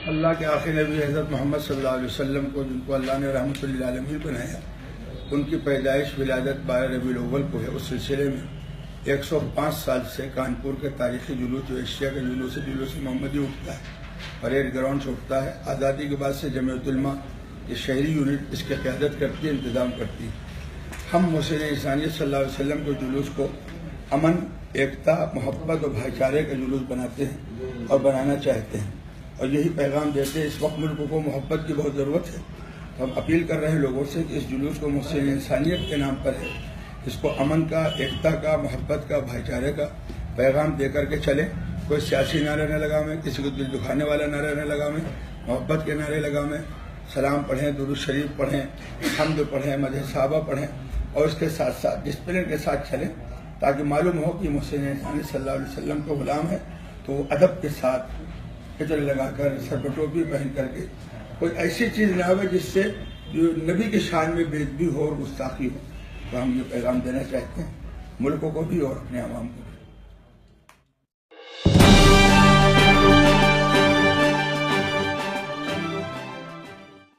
اللہ کے آخری نبی حضرت محمد صلی اللہ علیہ وسلم کو، جن کو اللہ نے رحمت للعالمین بنایا، ان کی پیدائش ولادت 12 ربیع الاول کو ہے۔ اس سلسلے میں 105 سال سے کانپور کے تاریخی جلوس، جو ایشیا کے جلوس محمدی اٹھتا ہے، پریڈ گراؤنڈ سے اٹھتا ہے۔ آزادی کے بعد سے جمعیت علماء یہ شہری یونٹ اس کی قیادت کرتی ہے، انتظام کرتی ہے۔ ہم محسن انسانیت صلی اللہ علیہ وسلم کے جلوس کو امن، ایکتا، محبت اور بھائی چارے کا جلوس بناتے ہیں اور بنانا چاہتے ہیں، اور یہی پیغام دیتے ہیں۔ اس وقت ملک کو محبت کی بہت ضرورت ہے، تو ہم اپیل کر رہے ہیں لوگوں سے کہ اس جلوس کو محسن انسانیت کے نام پر ہے، اس کو امن کا، ایکتا کا، محبت کا، بھائی چارے کا پیغام دے کر کے چلیں۔ کوئی سیاسی نعرے نہ لگائیں، کسی کو دل دکھانے والا نعرے نہ لگائیں، محبت کے نعرے لگائیں، سلام پڑھیں، درود شریف پڑھیں، حمد پڑھیں، مدح صحابہ پڑھیں، اور اس کے ساتھ ساتھ ڈسپلن کے ساتھ چلیں، تاکہ معلوم ہو کہ محسن انسانیت صلی اللہ علیہ وسلم کا غلام ہے، تو وہ ادب کے ساتھ عطر لگا کر، سر پر ٹوپی پہن کر کے کوئی ایسی چیز نہ ہو جس سے جو نبی کی شان میں بے ادبی ہو اور گستاخی ہو۔ تو ہم یہ پیغام دینا چاہتے ہیں ملکوں کو بھی اور اپنے عوام کو بھی۔